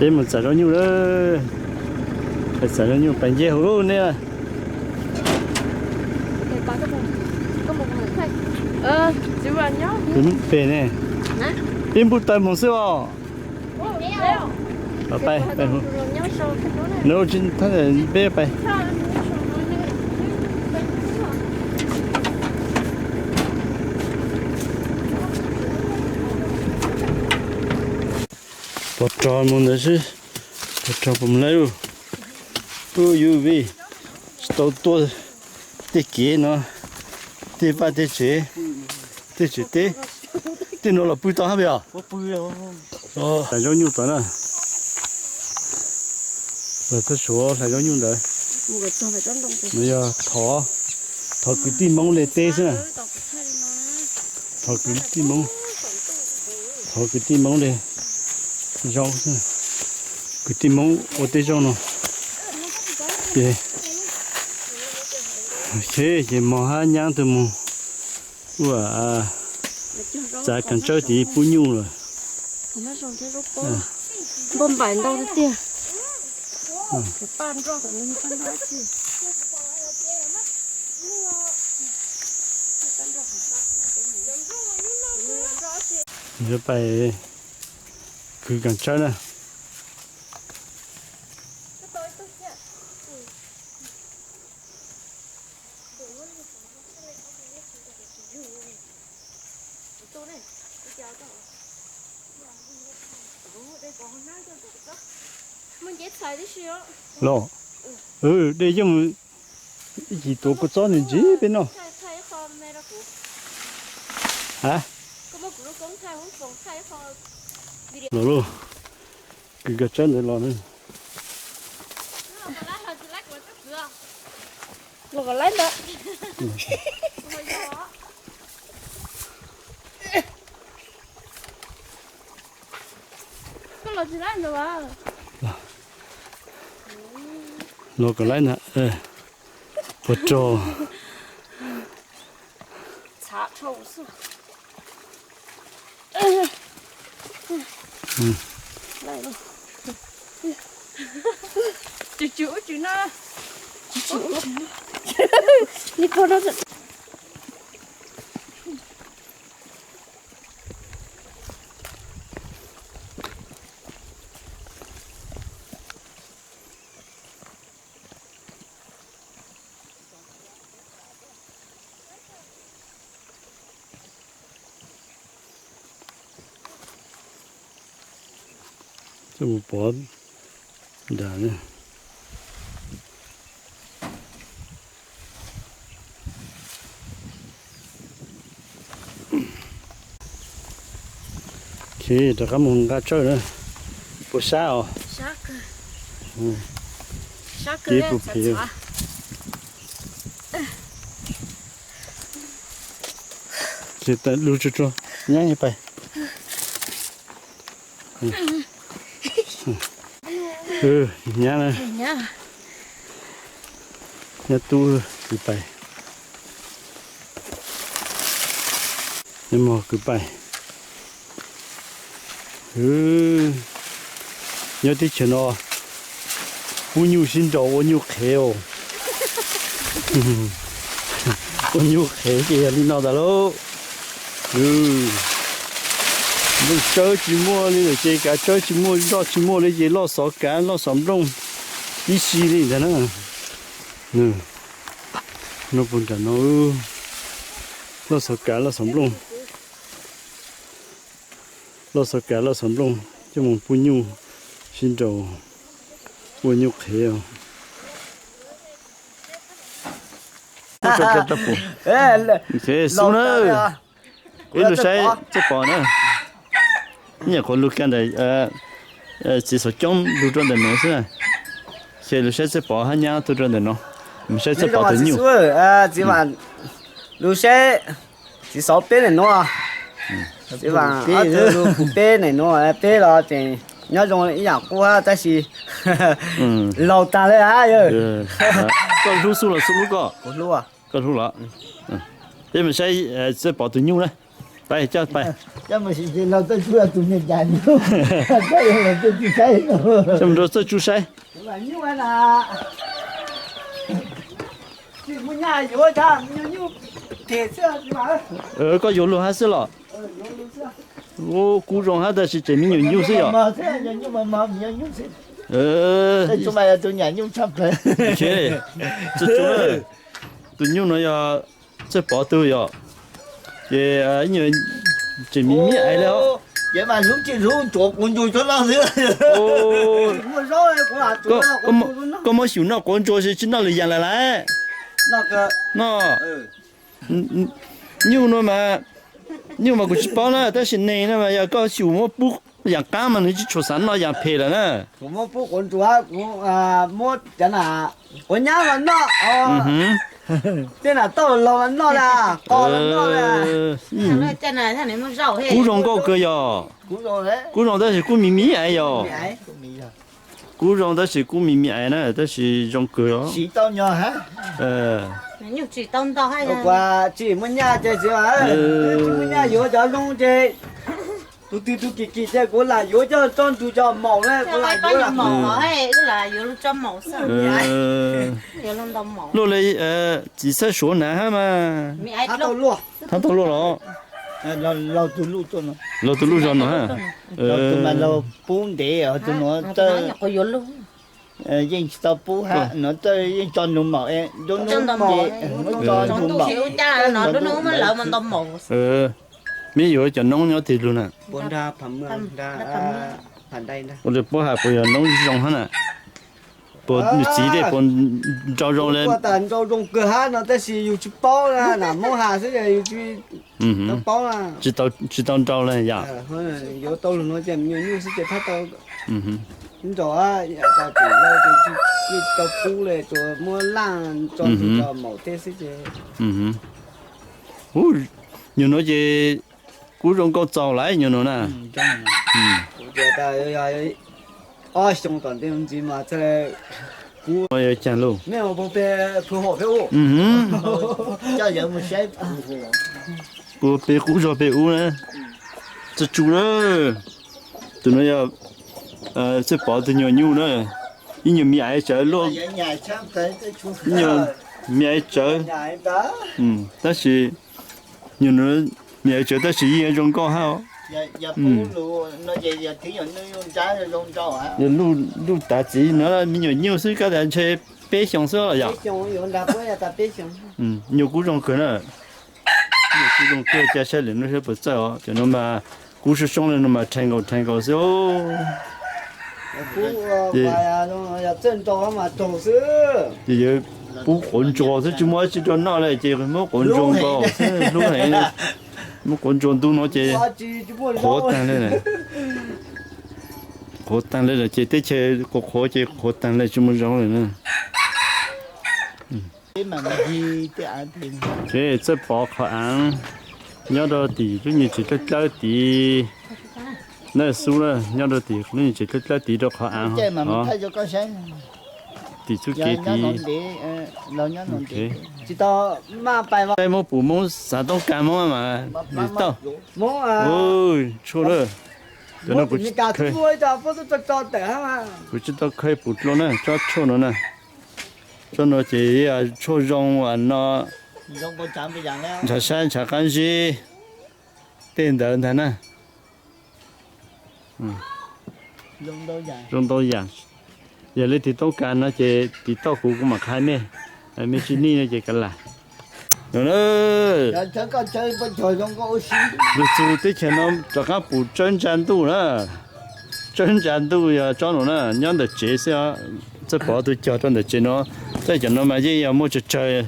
Để một xài rau nhiều đó, phải xài rau nhiều bánh dê hồ lô nè. Chỉ vào nhớ. Đúng bề nè. Bên bút tay một xíu à. Ở bay, bay hồ. Nấu chín thế này bê bay. Bột tròn một nữa chứ. Bột tròn bùm lấy luôn. UV. Tàu tua. Tê kế nó. Tê ba tê chế. Tê chế tê. Tê nó là bùi tao hả bè? Bùi rồi. Lại giống như tao nè. Rồi tôi số lại giống như đấy. Bây giờ thỏ cứ tim mông lên tê xem nè. Thỏ cứ tim mông lên rau xem. Cứ tim mông ở tê rau nó. Vậy. Thế thì mò ha nhang từ mù. Ủa chả cần chơi thì bún nhung rồi. Bom bánh đâu thế tiền. Pan rau thì mình pan rau chứ. Giờ phải cứ cần chơi nè. Lọ. Đây giống gì tổ có chó này gì bên nó. Hả? Lọ luôn. Cứ gật chân để lọ nữa. Lọ còn lấy nữa. Có lọ gì lấy nữa à? Nó còn lại nè, bột trò. Chả trâu su. Lại luôn. Chú nó. Chú. Đi cô nó giận. Cho một bó đá nữa. Khi đã có một gà chơi nữa. Bố sao? Sắc. Tiếp bố phía. Chỉ ta lưu cho nhá như vậy. Nhá này. Nhá tu cứ bay. Nhưng mà cứ bay. Nhớ tí chuyện nó. Bố nhu xin cho bố nhu khéo. Bố nhu khéo kìa đi nào đó lô. Mình chơi chỉ mua đi rồi chơi cả chơi chỉ mua đi chơi lo sọ cá lo sắm rong đi xí đi thế nào nó buồn cả nó lo sọ cá lo sắm rong cho mình bún nhu xin chào bún nhu khéo cho bố thế xuống nữa cái lúc say chắc bỏ nữa nhà có lúc cái này chỉ số trong lúc trong này nữa chứ xe lúc sẽ bỏ hai nhà tôi trong này nó mình sẽ bỏ từ nhiều chỉ mà lúc sẽ chỉ số bên này nó chỉ mà ở lúc bên này nó bên là thì nhớ trong ý dạng qua tại gì lâu ta đấy à giờ có lúc số là số lúc có lúc à có lúc là thế mình sẽ bỏ từ nhiều đấy bay cho bay cho mà chỉ lâu tới chưa tụi mình dàn nữa cái là tôi chỉ thấy thôi trong đó tôi chú sai là như vậy là chỉ muốn nhà vô cha như thế xưa mà có vô luôn hết rồi vô ô cú rong hết là chỉ mình nhiều xíu à mà thế nhưng mà nhiều xíu chúng mày tụi nhà nhiều chắp rồi thế chú ơi tụi nhiều nó ya这保都要也因为这秘密爱了 vậy mà lúc chỉ lúc chuột con chui cho nó nữa ô mua số này cũng là chuột có mấy xíu nó con cho sẽ chính nó lấy lại lại nó cơ nó nhiều nó mà nhiều mà cũng chỉ bảo là但是呢那么要搞小么不养干嘛你去出山了养配了呢 cũng mua bút con chuột cũng mua cái là con nhá mà nó thế là tao lo nó là con nó là thằng này chân này thằng này mới rau hết cú rong có cơ yo cũng rồi đấy cú rong đó是cú咪咪爱yo cú rong đó是cú咪咪爱呢đó是rong cơ yo chỉ tao nhỏ hả nhiều chỉ tông to hay là qua chỉ muốn nhà chơi chứ mà muốn nhà vô cho luôn chơi tụi kỳ chơi cũng là vô cho con tụi cho màu đấy cũng là có vô nhiều là màu hay là nhiều lúc cho màu sắc nhiều lúc đông màu lúc này chỉ sẽ số nào hả mà mi ai thằng lúc tao luôn thằng tôi luôn rồi lâu tụi lúc cho nó lâu tôi luôn rồi nó ha lâu tụi mà lâu bốn để ở tụi nó tới có nhiều lúc yên tao bố ha nó tới yên cho nó màu em cho nó màu nó cho trong nó tu màu hiểu cha nó nó mới lợi mình đông màu mấy giờ cho nông nhớ thì luôn à bốn ra phẩm ra phần đây nè tôi bố hạ bây giờ nông rong hết à bố chỉ để bố trâu rong lên qua tận trâu rong cửa ha nó tới xì yêu chụp bao ra là mua hàng sẽ là yêu chụp bao là chỉ tao trâu lên ya yêu tao là nó chém nhiều sẽ chém thắt tao nhưng rồi ta chỉ lâu thì tao cũ này rồi mua lang cho màu thế sẽ chém nhiều nói gì cú rong có trâu lại nhiều nữa nè giờ ta xong còn tiền gì mà thế tôi chẳng luôn mấy ông bố bé phù hộ phù cho giờ một xe bố bé cú rồi bé u nè cho chú đó tụi nó giờ sẽ bỏ từ nhiều nhiều nữa nhiều mì ai chơi luôn nhà chắc tới chú nhiều mì ai chơi nhà đó đó là nhiều nữa mì ai chơi đó là gì trong có hả giờ bố luôn nó giờ thiếu nhiều nó用trái rồi用cho hả lúc lúc ta chỉ nó nhiều nhiều sự cái là chơi bé xong rồi rồi bé xong用đã bữa ta bé xong nhiều cú trong cửa nữa nhiều cú trong cửa cha xe lên nó sẽ bớt sao cho nó mà cú sẽ xong lên nó mà thành cầu số cú và nó chân to mà tổ sư thì giờ cú cuốn trò thế chứ mới chỉ cho nó lại chỉ mới cuốn tròn co lúc này mới cuốn tròn tu nó chỉ khó tăng lên này khó tăng lên là chỉ tới chơi có khó chỉ khó tăng lên chứ mới rõ rồi nữa mà gì thì ăn thì thế sẽ bỏ khó ăn nhớ đó thì lúc như chỉ tới thì nó xu là nhớ đó thì lúc như chỉ tới thì đó khó ăn chơi mà mình thấy cho có sáng thì chú kia thì lâu nhớ nón để chỉ to mà bài vào đây một bù mông sản đông cam mông mà để tao mông ôi chua rồi cho nó bút cả khơi vui cho bút cho để mà bút cho tao khơi bút luôn nè cho chua nó nè cho nó chỉ chua rong và nó rong con chạm bây giờ nè chả san chả can gì tên đơn thế nè rong đâu vậy giờ lấy thì tao can nó chỉ thì tao cũng mà khai mê mê chỉ ni nó chỉ cái là rồi giờ chẳng có chơi bên trời rong có oxy lúc chú tới前nó cho các bút chân chân tu nữa chân chân tu ya cho nó nè nhớ được chế sao这包都叫到的这呢，再讲到嘛，也要么就chơi，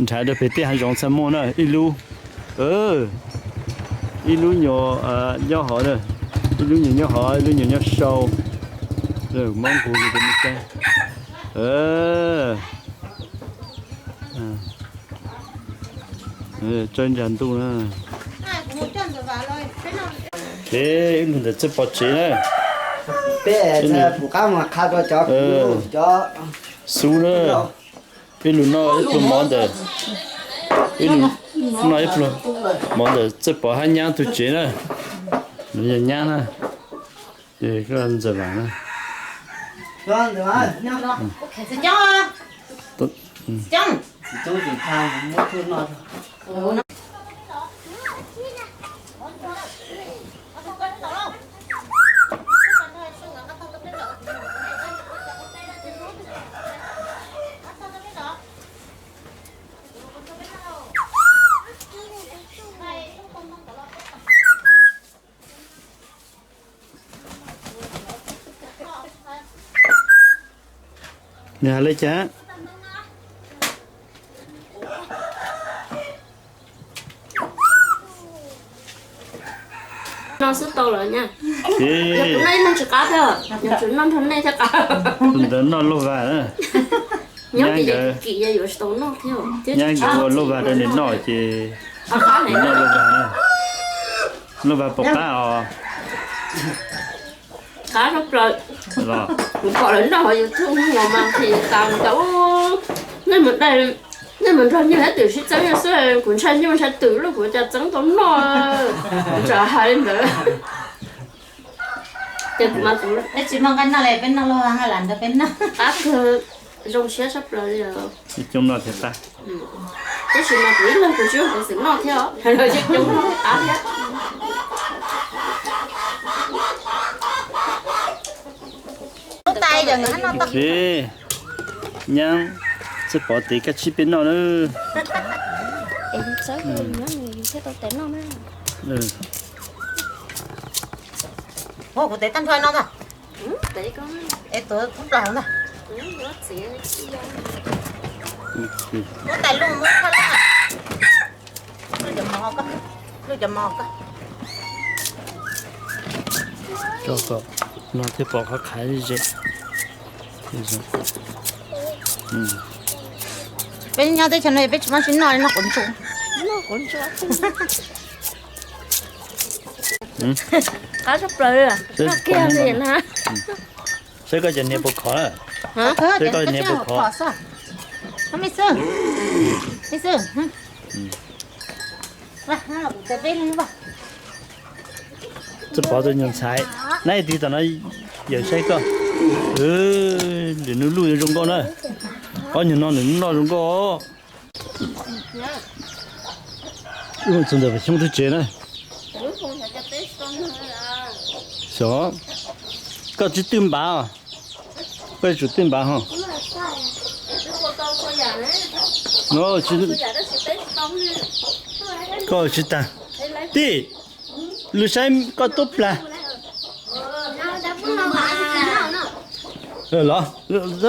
才的别地还用什么呢？一路nhỏ nhỏ好的，一路nhỏ好，一路nhỏ瘦，对，蒙古的怎么干？真战斗呢。thế luôn là chấp bát chế này bé là phụ cá mà khá cho su nữa cái luôn nó ít tụi món đấy cái luôn nói luôn món đồ chế bỏ hai nhang tụi chế nữa bây giờ nhang nè thì cái ăn giờ vàng nè Vâng, được rồi. Ok, sẽ cho à. tốt Chồng. Chú chỉ thang một chút nữa thôi. nhà lấy chá Nó sẽ to rồi nha. thì Hôm nay nó chỉ cá thôi. Nhà chúng nó hôm nay sẽ cá. đến nó lâu vào nữa Nhớ kỳ giờ vừa sống nó theo. nhang cái lâu vào đến nổi thì Cá này nó lâu vào nữa lâu vào bọc cá à cá rất rồi. rồi Gọi đến đó họ thương ngồi mà thì tao cháu nên mình ra như thế tiểu sĩ chẳng là sẽ cuốn sách nhưng mà sẽ tự lúc của cha chẳng tốn nó trả hai lên nữa thì mà tụi Đấy chỉ mong cái nào lại bên nào lo hay làm được bên nào. ác rong xe sắp rồi giờ chung nó thiệt ta cái chuyện mà tụi lên tụi chưa phải xử nó theo rồi chứ chúng nó ác hết Tay giờ người nó tắt. thì nhang sẽ bỏ tí cái chi bên nó nữa em sớm rồi nó người sẽ tao tén nó mà ừ. Ô, của tế tan thôi nó thôi. để con Ê, tôi cũng lòng thôi. nó sẽ Ừ. Nó tay luôn muốn thôi đó. Nó chầm mò cơ. Nó chầm mò cơ. cho cậu nó thì bỏ các cái gì Bên nhau tới chân này bên chúng nó nói nó cũng trúng. nó cũng cho cá sắp rồi à nó kia liền hả sẽ có chuyện này bốc khó à hả Thế coi nè, bột khó. sao? Nó mới sương. Mới sương. Và nó là cái bên luôn vào.这包着人菜，那地方那有些个，你那路有中国呢，你那中国，真的不兄弟姐呢，sao，个只炖吧啊，个只炖吧哈，我只个只蛋，弟。lúc sáng có tốt là rồi đó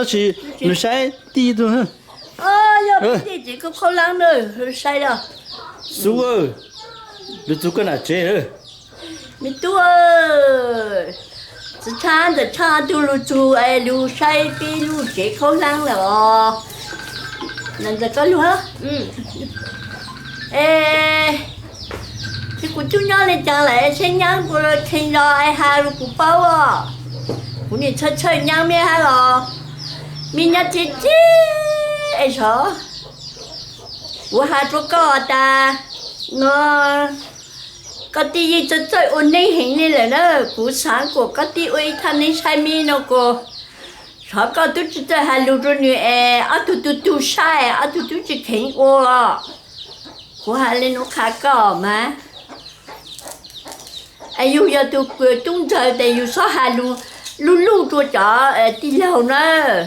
chỉ lúc sáng đi thôi ha giờ bây chỉ có khâu lăng rồi sai rồi su ơi lúc chú cái nào chơi rồi mình tu ơi chỉ cha tu lu tu ai lu sai pi lu chỉ khâu lăng rồi nên giờ có luôn hả ê thì của chúng nó lên chẳng lẽ xem nhang của thiên lo ai hai của bao à của你chơi nhang咩hai rồi mình nhặt chết chết ai sợ của hai chỗ có ta nó có tí gì chơi ổn định hình như là nó của sáng của có tí uy thanh nên sai mi nó của sợ có tụi chơi hai lũ rồi nè tụi sai tụi chỉ khéo của hai lên nó khá cỏ mà ai yêu giờ tụi cười tung trời để yêu số hai lu tụi chợ đi lâu nữa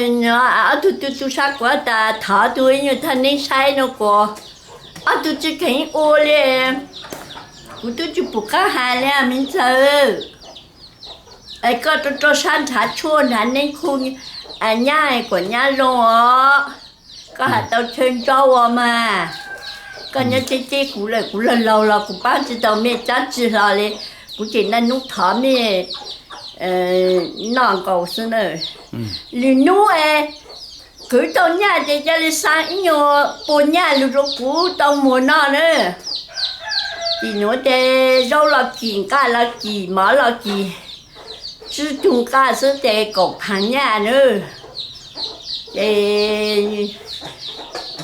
nó tụi sao quá ta thở tụi như thanh nên sai nó có tụi chỉ khéo ô lên tụi chỉ buộc cá hai lên mình sợ có tụi san thả chua nên khung nhà của nhà luôn có hạt tàu trên trâu mà cái nhà chị cũng là lâu là cũng bán chỉ tàu mẹ chán chỉ làเลยcũng chỉ nên nút thở mẹ non cầu xin nữa liền nút cứ tàu nhà thì cho lên sáng nhiều bốn nhà lúc cũ tàu mùa nọ nữa thì nói thế rau là kỳ cá là kỳ má là kỳ chứ chúng cá sẽ để cột hàng nhà nữa để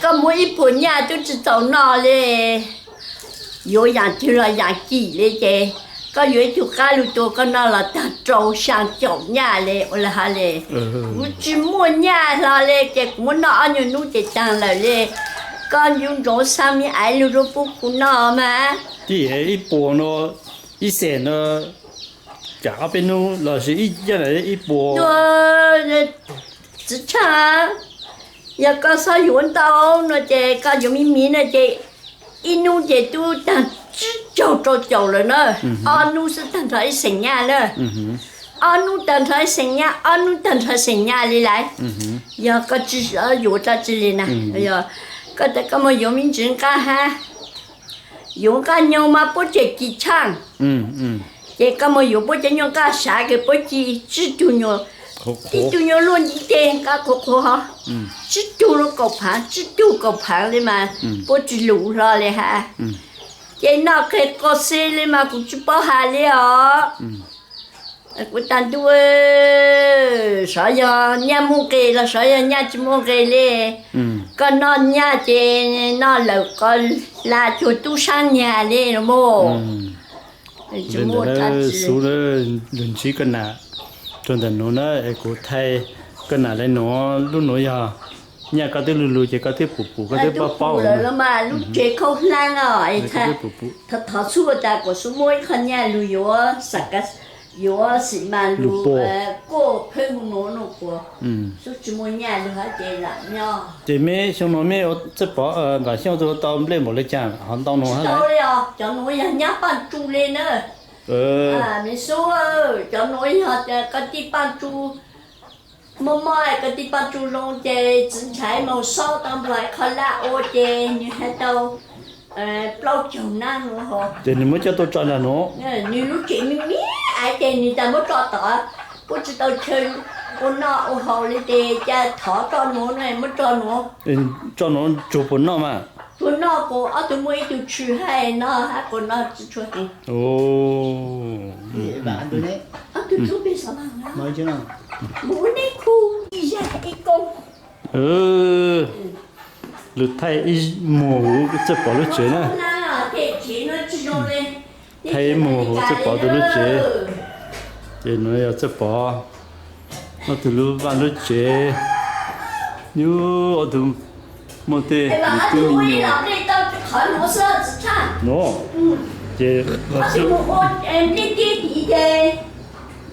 có mỗi bộ nhà tôi chỉ tàu nọ lên vô nhà thì là nhà chỉ lên chứ có dưới chỗ cá lưu tôi có nó là ta trâu sang chỗ nhà lên là hà lên chỉ mua nhà là lên chứ muốn nó như nó chỉ tăng là lên con dùng chỗ sao mi ai lưu rồi bố của nó mà thì ít bộ nó ít xe nó cả bên nó là sẽ ít cái này ít bộ rồi chỉ cha giờ có sao dùng tao nó chỉ có dùng mi nó chỉ inu chỉ tu tăng châu rồi nữa anu sẽ tăng thái sinh nhà nữa anu tăng thái sinh nhà anu tăng thái sinh nhà đi lại giờ có chỉ ở dùng ta chỉ đi nè giờ có thể có một dùng mình chỉ cả ha dùng cả nhau mà bố chỉ chỉ chăng chỉ có một dùng bố chỉ nhau cả啥cái bố chỉ tu nhau chỉ tu nhau luôn chỉ tiền cả khổ hả chỉ tu nó cầu phẳng đi mà bố chỉ lũ rồiเลยha cái nó cái có xe lên mà cũng chỉ bảo hà lên à cũng tan đuôi sợ giờ nhà mua cái là sợ giờ nhà chỉ mua cái lên còn nó nhà thì nó là con là chuột tu sang nhà lên rồi mua chỉ mua ta chỉ số đó lần chỉ cần là trong đó nó cũng thay cần là lấy nó lúc nó giờ nhà có thể lulu chỉ có thể phụ có thể bao rồi mà lúc chế không lang rồi thật xua ta của số mỗi con nhà lù yếu sạch cái yếu xịn mà lù cô phê nó của số chỉ mỗi nhà lù hết chế là nhau chị mấy xong nó mấy chất bỏ và xong rồi tao lên một lấy chàng hắn tao nó hết đấy cho nó nhá ban chu lên nữa mình số cho nó cái tí ban chu mơ cái tí ban chu long chế chính trái màu sao tao lại khai lá ô chế như hết đâu bao chồng năng nữa hả thì mới cho tôi chọn là nó như lúc chị mình biết ai chế người ta mới cho tao bố chỉ tao chơi con nọ ô hậu lên để cha thỏ cho nó này mới cho nó chụp bốn nó mà con nọ cô ở tụi mới tụi chữ hay nó hả con nọ chỉ cho thì bạn tôi đấy tụi chú biết sao mà mới chứ nào bố này cô đi ra cái con lượt thay ít mồ chất bỏ lúc chế nè thay mồ chất bỏ từ lúc chế thì nó là chất bỏ nó từ lúc vào lúc chế như ở từ một tê từ mình nó chế nó sẽ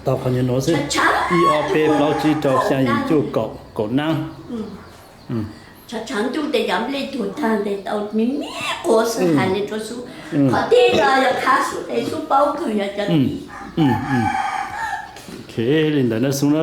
tao phải nhớ nó sẽ IOP bao chi cho sang những chỗ cậu năng chẳng tu để giảm lên tuổi thang để tao mình có sự hành lên cho số có thể là khá số để số bao cười cho ok lên đó nó xuống nó